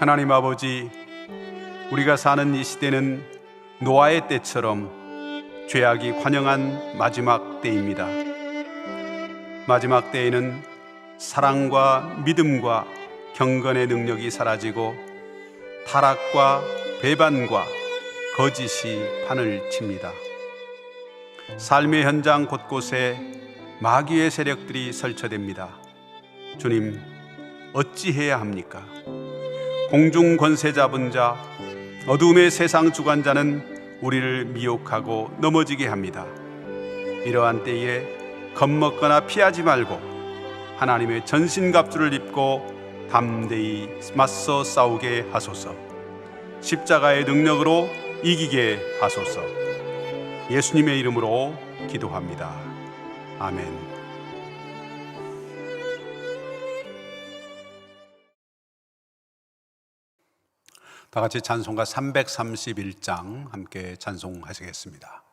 하나님 아버지, 우리가 사는 이 시대는 노아의 때처럼 죄악이 관영한 마지막 때입니다. 마지막 때에는 사랑과 믿음과 경건의 능력이 사라지고 타락과 배반과 거짓이 판을 칩니다. 삶의 현장 곳곳에 마귀의 세력들이 설쳐댑니다. 주님, 어찌해야 합니까? 공중 권세 잡은 자, 어둠의 세상 주관자는 우리를 미혹하고 넘어지게 합니다. 이러한 때에 겁먹거나 피하지 말고 하나님의 전신갑주를 입고 담대히 맞서 싸우게 하소서. 십자가의 능력으로 이기게 하소서. 예수님의 이름으로 기도합니다. 아멘. 다 같이 찬송가 331장 함께 찬송하시겠습니다.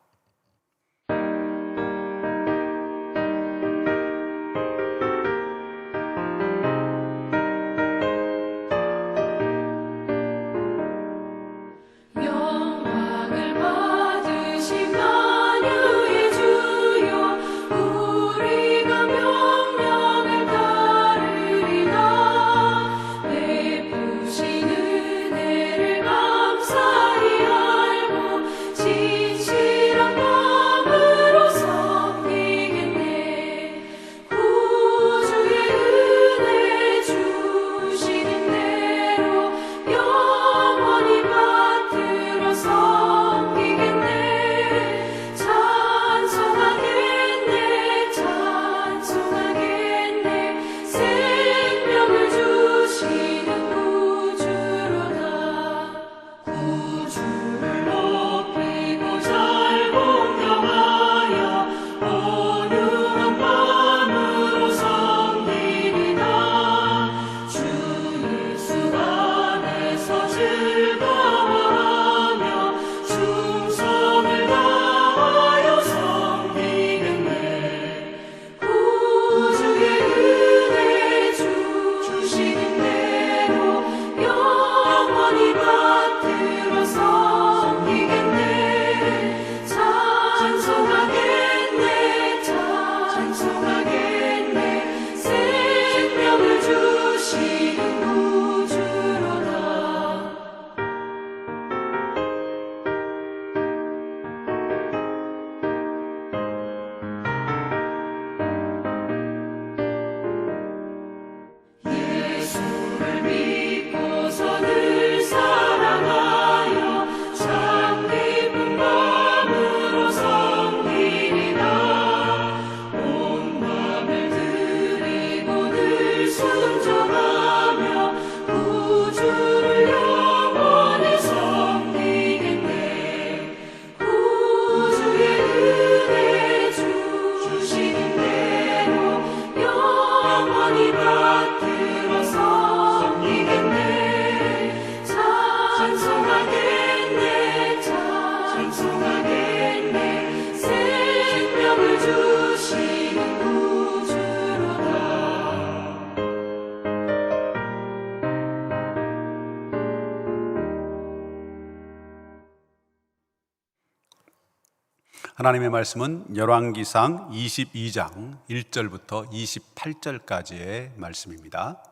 하나님의 말씀은 열왕기상 22장 1절부터 28절까지의 말씀입니다.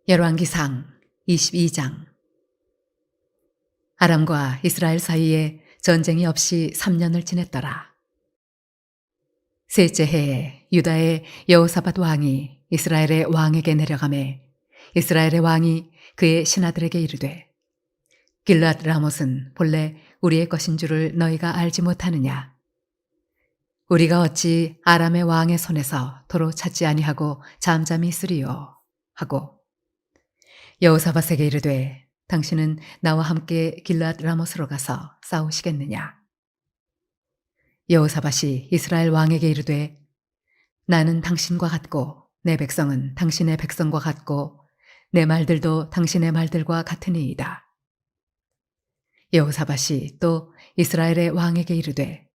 열왕기상 22장. 아람과 이스라엘 사이에 전쟁이 없이 3년을 지냈더라. 셋째 해에 유다의 여호사밧 왕이 이스라엘의 왕에게 내려가매 이스라엘의 왕이 그의 신하들에게 이르되, 길앗 라못은 본래 우리의 것인 줄을 너희가 알지 못하느냐? 우리가 어찌 아람의 왕의 손에서 도로 찾지 아니하고 잠잠히 있으리요? 하고 여호사밧에게 이르되, 당신은 나와 함께 길앗 라못으로 가서 싸우시겠느냐? 여호사밧이 이스라엘 왕에게 이르되, 나는 당신과 같고 내 백성은 당신의 백성과 같고 내 말들도 당신의 말들과 같으니이다. 여호사밧이 또 이스라엘의 왕에게 이르되,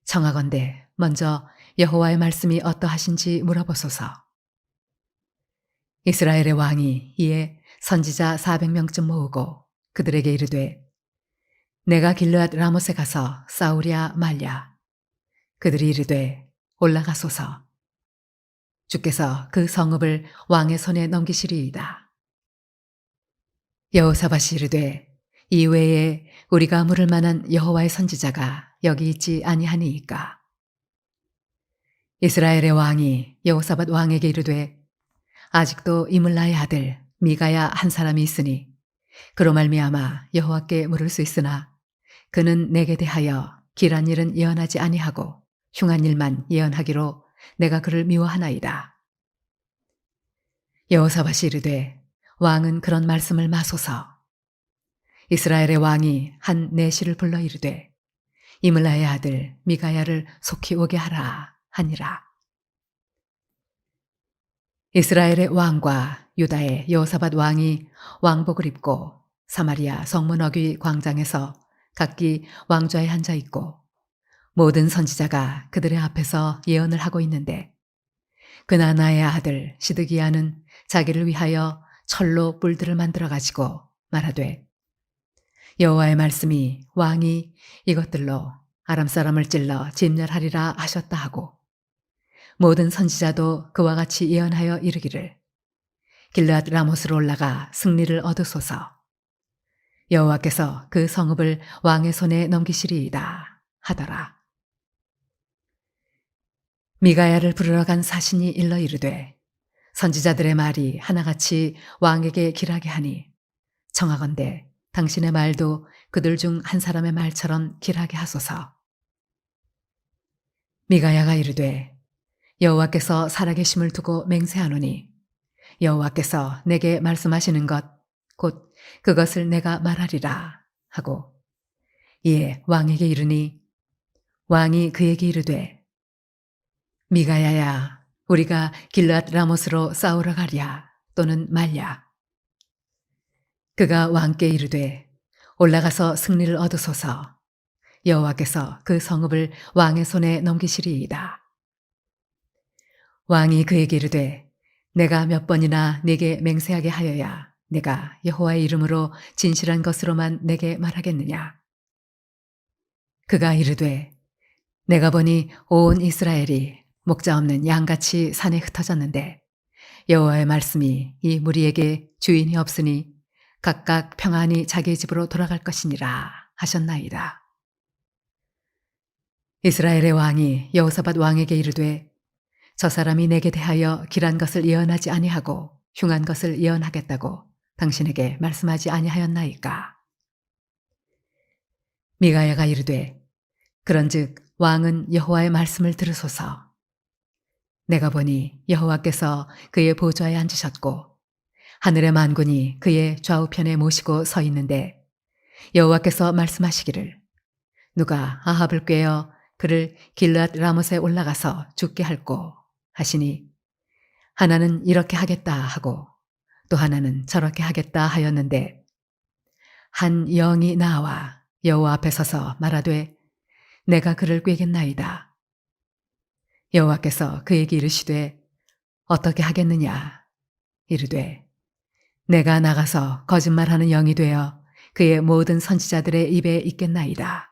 청하건대 먼저 여호와의 말씀이 어떠하신지 물어보소서. 이스라엘의 왕이 이에 선지자 400명쯤 모으고 그들에게 이르되 내가 길르앗 라못에 가서 싸우랴 말랴. 그들이 이르되 올라가소서. 주께서 그 성읍을 왕의 손에 넘기시리이다. 여호사밧이 이르되 이외에 우리가 물을 만한 여호와의 선지자가 여기 있지 아니하니이까. 이스라엘의 왕이 여호사밧 왕에게 이르되 아직도 이물라의 아들 미가야 한 사람이 있으니 그로 말미암아 여호와께 물을 수 있으나 그는 내게 대하여 길한 일은 예언하지 아니하고 흉한 일만 예언하기로 내가 그를 미워하나이다. 여호사밧이 이르되 왕은 그런 말씀을 마소서. 이스라엘의 왕이 한 내시를 불러 이르되 이물라의 아들 미가야를 속히 오게 하라 하니라. 이스라엘의 왕과 유다의 여호사밧 왕이 왕복을 입고 사마리아 성문 어귀 광장에서 각기 왕좌에 앉아 있고 모든 선지자가 그들의 앞에서 예언을 하고 있는데 그나나의 아들 시드기야는 자기를 위하여 철로 뿔들을 만들어 가지고 말하되 여호와의 말씀이 왕이 이것들로 아람 사람을 찔러 진멸하리라 하셨다 하고 모든 선지자도 그와 같이 예언하여 이르기를 길르앗 라못으로 올라가 승리를 얻으소서. 여호와께서 그 성읍을 왕의 손에 넘기시리이다 하더라. 미가야를 부르러 간 사신이 일러 이르되 선지자들의 말이 하나같이 왕에게 길하게 하니 청하건대 당신의 말도 그들 중 한 사람의 말처럼 길하게 하소서. 미가야가 이르되 여호와께서 살아계심을 두고 맹세하노니 여호와께서 내게 말씀하시는 것 곧 그것을 내가 말하리라 하고 이에 왕에게 이르니 왕이 그에게 이르되 미가야야 우리가 길르앗 라못으로 싸우러 가랴 또는 말랴. 그가 왕께 이르되 올라가서 승리를 얻으소서. 여호와께서 그 성읍을 왕의 손에 넘기시리이다. 왕이 그에게 이르되 내가 몇 번이나 네게 맹세하게 하여야 내가 여호와의 이름으로 진실한 것으로만 내게 말하겠느냐. 그가 이르되 내가 보니 온 이스라엘이 목자 없는 양같이 산에 흩어졌는데 여호와의 말씀이 이 무리에게 주인이 없으니 각각 평안히 자기 집으로 돌아갈 것이니라 하셨나이다. 이스라엘의 왕이 여호사밧 왕에게 이르되 저 사람이 내게 대하여 길한 것을 예언하지 아니하고 흉한 것을 예언하겠다고 당신에게 말씀하지 아니하였나이까. 미가야가 이르되 그런즉 왕은 여호와의 말씀을 들으소서. 내가 보니 여호와께서 그의 보좌에 앉으셨고 하늘의 만군이 그의 좌우편에 모시고 서 있는데 여호와께서 말씀하시기를 누가 아합을 꾀어 그를 길르앗 라못에 올라가서 죽게 할꼬 하시니 하나는 이렇게 하겠다 하고 또 하나는 저렇게 하겠다 하였는데 한 영이 나와 여호와 앞에 서서 말하되 내가 그를 꾀겠나이다. 여호와께서 그에게 이르시되 어떻게 하겠느냐 이르되 내가 나가서 거짓말하는 영이 되어 그의 모든 선지자들의 입에 있겠나이다.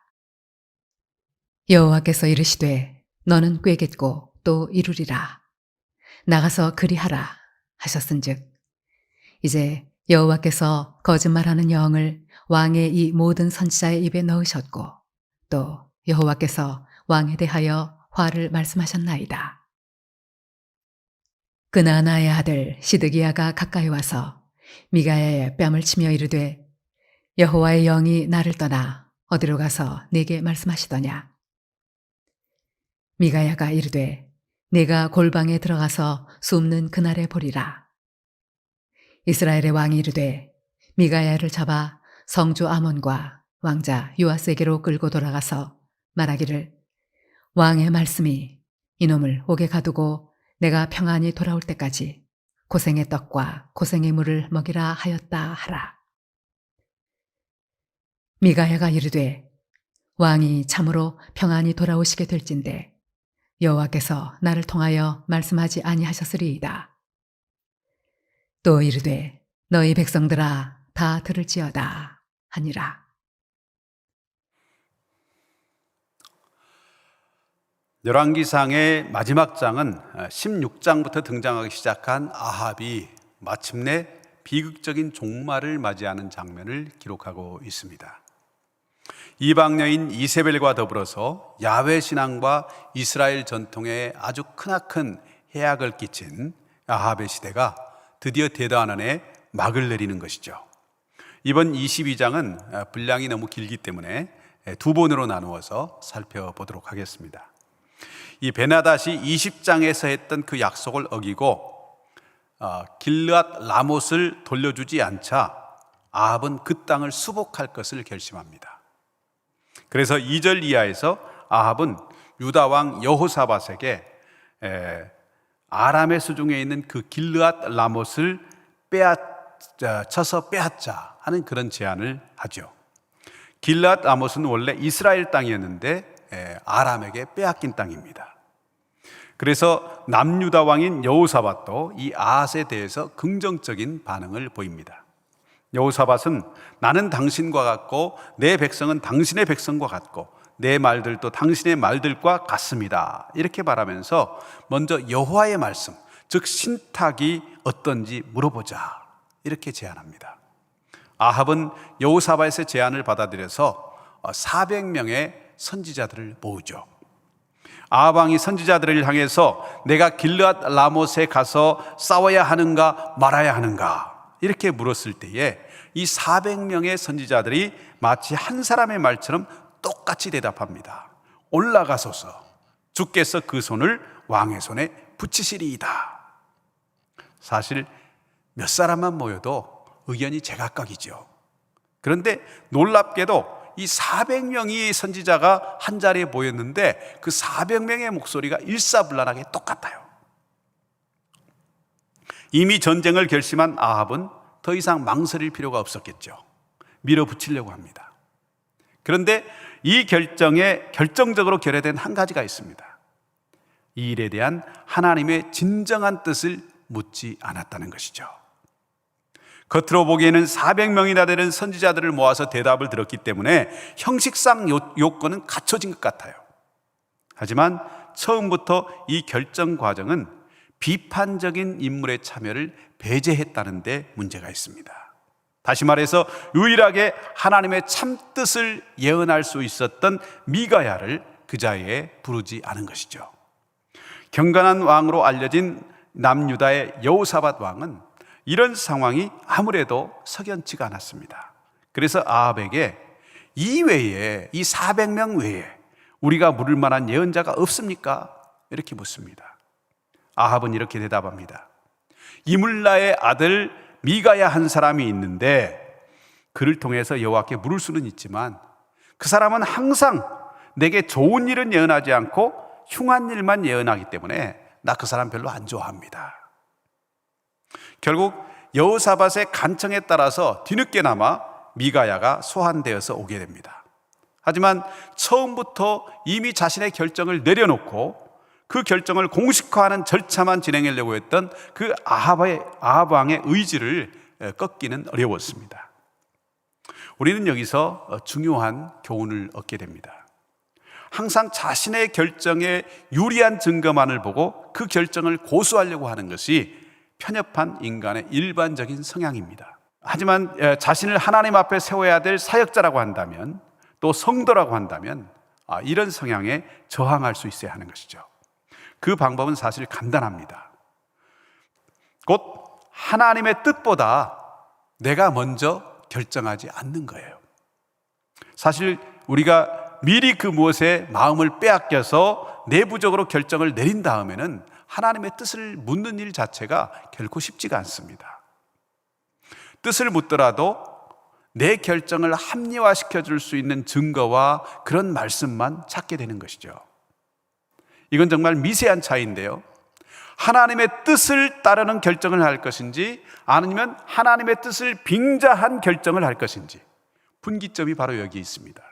여호와께서 이르시되 너는 꾀겠고 또 이루리라. 나가서 그리하라 하셨은즉 이제 여호와께서 거짓말하는 영을 왕의 이 모든 선지자의 입에 넣으셨고 또 여호와께서 왕에 대하여 화를 말씀하셨나이다. 그나나의 아들 시드기야가 가까이 와서 미가야의 뺨을 치며 이르되 여호와의 영이 나를 떠나 어디로 가서 네게 말씀하시더냐. 미가야가 이르되 네가 골방에 들어가서 숨는 그날에 보리라. 이스라엘의 왕이 이르되 미가야를 잡아 성주 아몬과 왕자 요아스에게로 끌고 돌아가서 말하기를 왕의 말씀이 이놈을 옥에 가두고 내가 평안히 돌아올 때까지 고생의 떡과 고생의 물을 먹이라 하였다 하라. 미가야가 이르되 왕이 참으로 평안히 돌아오시게 될진대 여호와께서 나를 통하여 말씀하지 아니하셨으리이다. 또 이르되 너희 백성들아 다 들을지어다 하니라. 열왕기상의 마지막 장은 16장부터 등장하기 시작한 아합이 마침내 비극적인 종말을 맞이하는 장면을 기록하고 있습니다. 이방 여인 이세벨과 더불어서 야훼 신앙과 이스라엘 전통에 아주 크나큰 해악을 끼친 아합의 시대가 드디어 대다한에 막을 내리는 것이죠. 이번 22장은 분량이 너무 길기 때문에 두 번으로 나누어서 살펴보도록 하겠습니다. 이 베나닷이 20장에서 했던 그 약속을 어기고 길르앗 라못을 돌려주지 않자 아합은 그 땅을 수복할 것을 결심합니다. 그래서 2절 이하에서 아합은 유다 왕 여호사밧에게 아람의 수중에 있는 그 길르앗 라못을 쳐서 빼앗자 하는 그런 제안을 하죠. 길르앗 라못은 원래 이스라엘 땅이었는데 아람에게 빼앗긴 땅입니다. 그래서 남유다 왕인 여호사밧도 이 아핫에 대해서 긍정적인 반응을 보입니다. 여호사밧은 나는 당신과 같고 내 백성은 당신의 백성과 같고 내 말들도 당신의 말들과 같습니다. 이렇게 말하면서 먼저 여호와의 말씀, 즉 신탁이 어떤지 물어보자 이렇게 제안합니다. 아합은 여호사밧의 제안을 받아들여서 400명의 선지자들을 모으죠. 아합 왕이 선지자들을 향해서 내가 길르앗 라못에 가서 싸워야 하는가 말아야 하는가 이렇게 물었을 때에 이 400명의 선지자들이 마치 한 사람의 말처럼 똑같이 대답합니다. 올라가소서, 주께서 그 손을 왕의 손에 붙이시리이다. 사실 몇 사람만 모여도 의견이 제각각이죠. 그런데 놀랍게도 이 400명의 선지자가 한 자리에 모였는데 그 400명의 목소리가 일사불란하게 똑같아요. 이미 전쟁을 결심한 아합은 더 이상 망설일 필요가 없었겠죠. 밀어붙이려고 합니다. 그런데 이 결정에 결정적으로 결여된 한 가지가 있습니다. 이 일에 대한 하나님의 진정한 뜻을 묻지 않았다는 것이죠. 겉으로 보기에는 400명이나 되는 선지자들을 모아서 대답을 들었기 때문에 형식상 요건은 갖춰진 것 같아요. 하지만 처음부터 이 결정 과정은 비판적인 인물의 참여를 배제했다는 데 문제가 있습니다. 다시 말해서 유일하게 하나님의 참뜻을 예언할 수 있었던 미가야를 그 자리에 부르지 않은 것이죠. 경건한 왕으로 알려진 남유다의 여호사밧 왕은 이런 상황이 아무래도 석연치가 않았습니다. 그래서 아합에게 이 외에, 이 400명 외에 우리가 물을 만한 예언자가 없습니까? 이렇게 묻습니다. 아합은 이렇게 대답합니다. 이물라의 아들 미가야 한 사람이 있는데 그를 통해서 여호와께 물을 수는 있지만 그 사람은 항상 내게 좋은 일은 예언하지 않고 흉한 일만 예언하기 때문에 나 그 사람 별로 안 좋아합니다. 결국 여호사밧의 간청에 따라서 뒤늦게나마 미가야가 소환되어서 오게 됩니다. 하지만 처음부터 이미 자신의 결정을 내려놓고 그 결정을 공식화하는 절차만 진행하려고 했던 그 아합 왕의 의지를 꺾기는 어려웠습니다. 우리는 여기서 중요한 교훈을 얻게 됩니다. 항상 자신의 결정에 유리한 증거만을 보고 그 결정을 고수하려고 하는 것이 편협한 인간의 일반적인 성향입니다. 하지만 자신을 하나님 앞에 세워야 될 사역자라고 한다면, 또 성도라고 한다면 이런 성향에 저항할 수 있어야 하는 것이죠. 그 방법은 사실 간단합니다. 곧 하나님의 뜻보다 내가 먼저 결정하지 않는 거예요. 사실 우리가 미리 그 무엇에 마음을 빼앗겨서 내부적으로 결정을 내린 다음에는 하나님의 뜻을 묻는 일 자체가 결코 쉽지가 않습니다. 뜻을 묻더라도 내 결정을 합리화시켜 줄 수 있는 증거와 그런 말씀만 찾게 되는 것이죠. 이건 정말 미세한 차이인데요. 하나님의 뜻을 따르는 결정을 할 것인지 아니면 하나님의 뜻을 빙자한 결정을 할 것인지 분기점이 바로 여기 있습니다.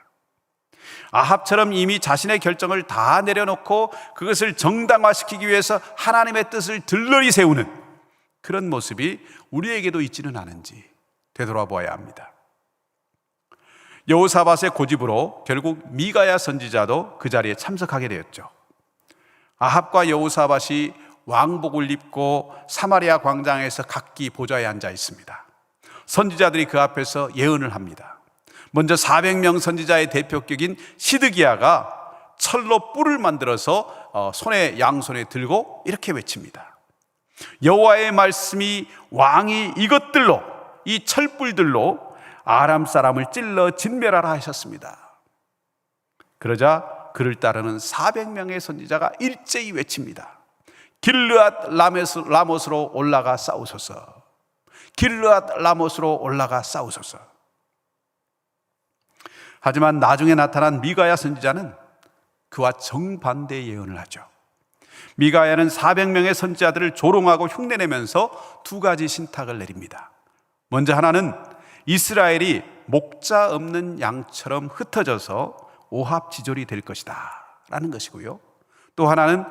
아합처럼 이미 자신의 결정을 다 내려놓고 그것을 정당화시키기 위해서 하나님의 뜻을 들러리 세우는 그런 모습이 우리에게도 있지는 않은지 되돌아보아야 합니다. 여호사밧의 고집으로 결국 미가야 선지자도 그 자리에 참석하게 되었죠. 아합과 여호사밧이 왕복을 입고 사마리아 광장에서 각기 보좌에 앉아 있습니다. 선지자들이 그 앞에서 예언을 합니다. 먼저 400명 선지자의 대표격인 시드기야가 철로 뿔을 만들어서 손에 양손에 들고 이렇게 외칩니다. 여호와의 말씀이 왕이 이것들로, 이 철뿔들로 아람 사람을 찔러 진멸하라 하셨습니다. 그러자 그를 따르는 400명의 선지자가 일제히 외칩니다. 길르앗 라못으로 올라가 싸우소서. 길르앗 라못으로 올라가 싸우소서. 하지만 나중에 나타난 미가야 선지자는 그와 정반대의 예언을 하죠. 미가야는 400명의 선지자들을 조롱하고 흉내내면서 두 가지 신탁을 내립니다. 먼저 하나는 이스라엘이 목자 없는 양처럼 흩어져서 오합지졸이 될 것이다 라는 것이고요. 또 하나는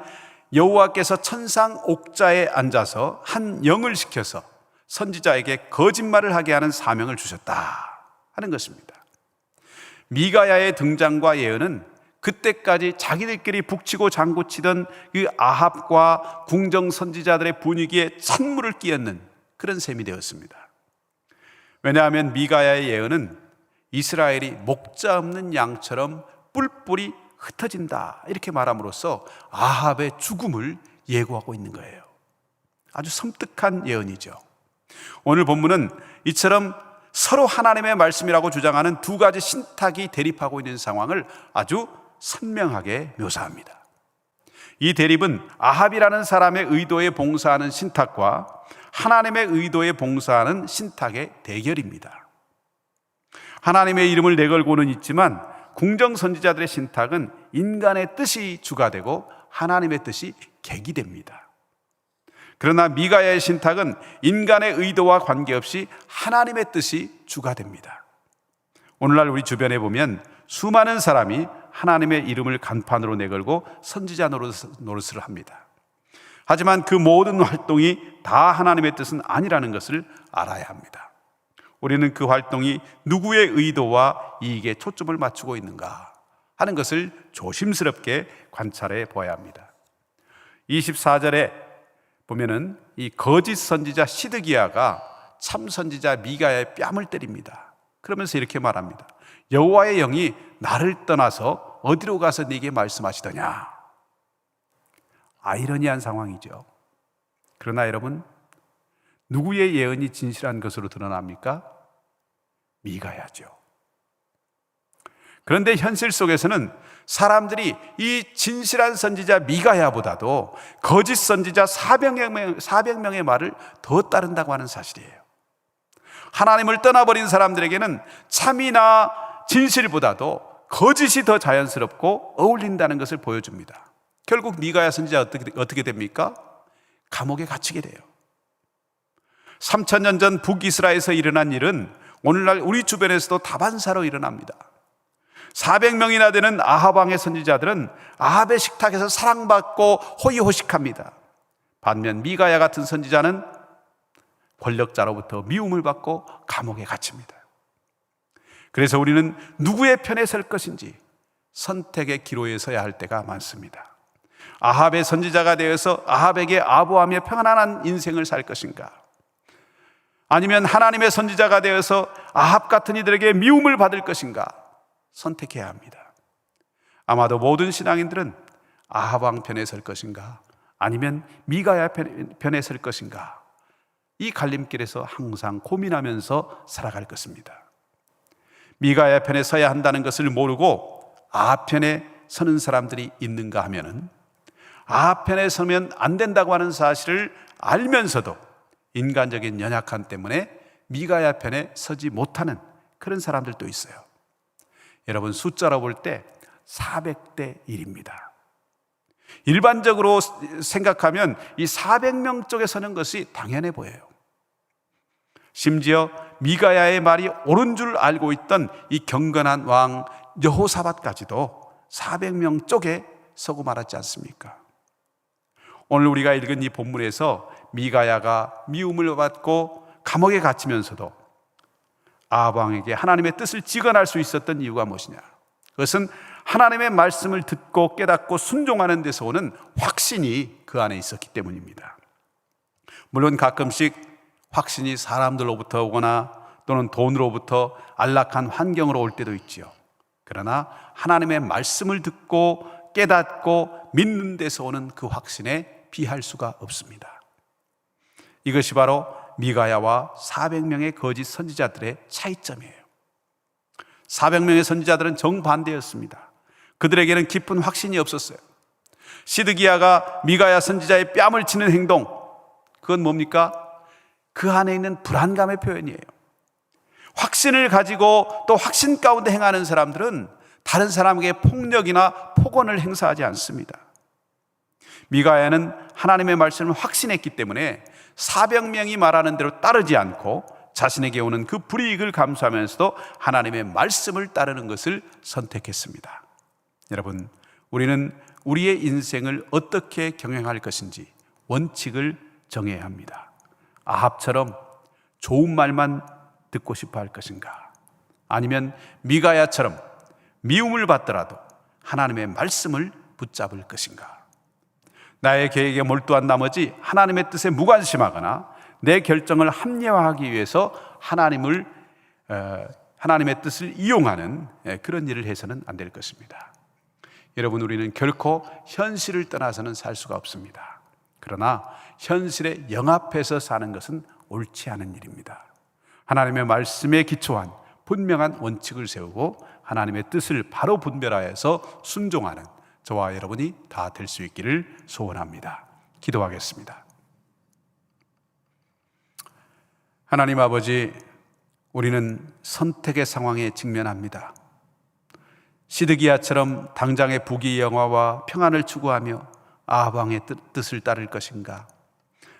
여호와께서 천상 옥자에 앉아서 한 영을 시켜서 선지자에게 거짓말을 하게 하는 사명을 주셨다 하는 것입니다. 미가야의 등장과 예언은 그때까지 자기들끼리 북치고 장구치던 그 아합과 궁정 선지자들의 분위기에 찬물을 끼얹는 그런 셈이 되었습니다. 왜냐하면 미가야의 예언은 이스라엘이 목자 없는 양처럼 뿔뿔이 흩어진다 이렇게 말함으로써 아합의 죽음을 예고하고 있는 거예요. 아주 섬뜩한 예언이죠. 오늘 본문은 이처럼 서로 하나님의 말씀이라고 주장하는 두 가지 신탁이 대립하고 있는 상황을 아주 선명하게 묘사합니다. 이 대립은 아합이라는 사람의 의도에 봉사하는 신탁과 하나님의 의도에 봉사하는 신탁의 대결입니다. 하나님의 이름을 내걸고는 있지만 궁정 선지자들의 신탁은 인간의 뜻이 주가 되고 하나님의 뜻이 객이 됩니다. 그러나 미가야의 신탁은 인간의 의도와 관계없이 하나님의 뜻이 주가 됩니다. 오늘날 우리 주변에 보면 수많은 사람이 하나님의 이름을 간판으로 내걸고 선지자 노릇을 합니다. 하지만 그 모든 활동이 다 하나님의 뜻은 아니라는 것을 알아야 합니다. 우리는 그 활동이 누구의 의도와 이익에 초점을 맞추고 있는가 하는 것을 조심스럽게 관찰해 보아야 합니다. 24절에 보면은 이 거짓 선지자 시드기야가 참 선지자 미가야의 뺨을 때립니다. 그러면서 이렇게 말합니다. 여호와의 영이 나를 떠나서 어디로 가서 네게 말씀하시더냐. 아이러니한 상황이죠. 그러나 여러분, 누구의 예언이 진실한 것으로 드러납니까? 미가야죠. 그런데 현실 속에서는 사람들이 이 진실한 선지자 미가야보다도 거짓 선지자 400명의 말을 더 따른다고 하는 사실이에요. 하나님을 떠나버린 사람들에게는 참이나 진실보다도 거짓이 더 자연스럽고 어울린다는 것을 보여줍니다. 결국 미가야 선지자 어떻게 됩니까? 감옥에 갇히게 돼요. 3000년 전 북이스라엘에서 일어난 일은 오늘날 우리 주변에서도 다반사로 일어납니다. 400명이나 되는 아합 왕의 선지자들은 아합의 식탁에서 사랑받고 호의호식합니다. 반면 미가야 같은 선지자는 권력자로부터 미움을 받고 감옥에 갇힙니다. 그래서 우리는 누구의 편에 설 것인지 선택의 기로에 서야 할 때가 많습니다. 아합의 선지자가 되어서 아합에게 아부하며 평안한 인생을 살 것인가? 아니면 하나님의 선지자가 되어서 아합 같은 이들에게 미움을 받을 것인가? 선택해야 합니다. 아마도 모든 신앙인들은 아합 왕 편에 설 것인가? 아니면 미가야 편에 설 것인가? 이 갈림길에서 항상 고민하면서 살아갈 것입니다. 미가야 편에 서야 한다는 것을 모르고 아합 편에 서는 사람들이 있는가 하면은 아합 편에 서면 안 된다고 하는 사실을 알면서도 인간적인 연약함 때문에 미가야 편에 서지 못하는 그런 사람들도 있어요. 여러분, 숫자로 볼 때 400대 1입니다. 일반적으로 생각하면 이 400명 쪽에 서는 것이 당연해 보여요. 심지어 미가야의 말이 옳은 줄 알고 있던 이 경건한 왕 여호사밧까지도 400명 쪽에 서고 말았지 않습니까? 오늘 우리가 읽은 이 본문에서 미가야가 미움을 받고 감옥에 갇히면서도 아합 왕에게 하나님의 뜻을 직언할 수 있었던 이유가 무엇이냐? 그것은 하나님의 말씀을 듣고 깨닫고 순종하는 데서 오는 확신이 그 안에 있었기 때문입니다. 물론 가끔씩 확신이 사람들로부터 오거나 또는 돈으로부터 안락한 환경으로 올 때도 있지요. 그러나 하나님의 말씀을 듣고 깨닫고 믿는 데서 오는 그 확신에 비할 수가 없습니다. 이것이 바로 미가야와 400명의 거짓 선지자들의 차이점이에요. 400명의 선지자들은 정반대였습니다. 그들에게는 깊은 확신이 없었어요. 시드기야가 미가야 선지자의 뺨을 치는 행동, 그건 뭡니까? 그 안에 있는 불안감의 표현이에요. 확신을 가지고 또 확신 가운데 행하는 사람들은 다른 사람에게 폭력이나 폭언을 행사하지 않습니다. 미가야는 하나님의 말씀을 확신했기 때문에 400명이 말하는 대로 따르지 않고 자신에게 오는 그 불이익을 감수하면서도 하나님의 말씀을 따르는 것을 선택했습니다. 여러분, 우리는 우리의 인생을 어떻게 경영할 것인지 원칙을 정해야 합니다. 아합처럼 좋은 말만 듣고 싶어 할 것인가? 아니면 미가야처럼 미움을 받더라도 하나님의 말씀을 붙잡을 것인가? 나의 계획에 몰두한 나머지 하나님의 뜻에 무관심하거나 내 결정을 합리화하기 위해서 하나님의 뜻을 이용하는 그런 일을 해서는 안 될 것입니다. 여러분, 우리는 결코 현실을 떠나서는 살 수가 없습니다. 그러나 현실에 영합해서 사는 것은 옳지 않은 일입니다. 하나님의 말씀에 기초한 분명한 원칙을 세우고 하나님의 뜻을 바로 분별하여서 순종하는 저와 여러분이 다 될 수 있기를 소원합니다. 기도하겠습니다. 하나님 아버지, 우리는 선택의 상황에 직면합니다. 시드기야처럼 당장의 부귀영화와 평안을 추구하며 아합 왕의 뜻을 따를 것인가?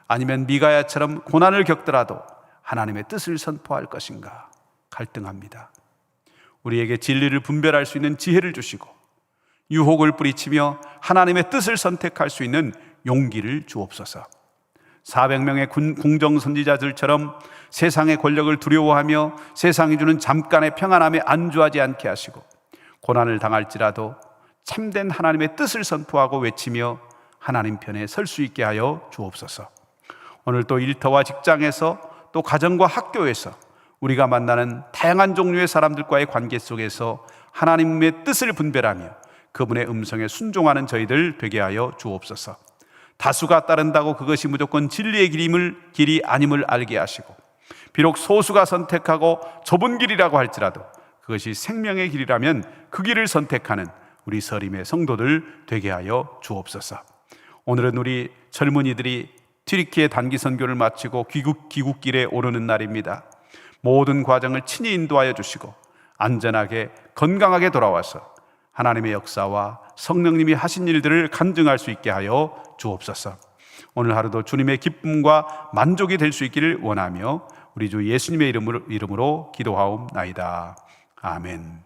아니면 미가야처럼 고난을 겪더라도 하나님의 뜻을 선포할 것인가? 갈등합니다. 우리에게 진리를 분별할 수 있는 지혜를 주시고 유혹을 뿌리치며 하나님의 뜻을 선택할 수 있는 용기를 주옵소서. 400명의 궁정 선지자들처럼 세상의 권력을 두려워하며 세상이 주는 잠깐의 평안함에 안주하지 않게 하시고 고난을 당할지라도 참된 하나님의 뜻을 선포하고 외치며 하나님 편에 설 수 있게 하여 주옵소서. 오늘 또 일터와 직장에서 또 가정과 학교에서 우리가 만나는 다양한 종류의 사람들과의 관계 속에서 하나님의 뜻을 분별하며 그분의 음성에 순종하는 저희들 되게 하여 주옵소서. 다수가 따른다고 그것이 무조건 진리의 길이 아님을 알게 하시고 비록 소수가 선택하고 좁은 길이라고 할지라도 그것이 생명의 길이라면 그 길을 선택하는 우리 서림의 성도들 되게 하여 주옵소서. 오늘은 우리 젊은이들이 튀르키예 단기 선교를 마치고 귀국길에 오르는 날입니다. 모든 과정을 친히 인도하여 주시고 안전하게 건강하게 돌아와서 하나님의 역사와 성령님이 하신 일들을 간증할 수 있게 하여 주옵소서. 오늘 하루도 주님의 기쁨과 만족이 될 수 있기를 원하며 우리 주 예수님의 이름으로 기도하옵나이다. 아멘.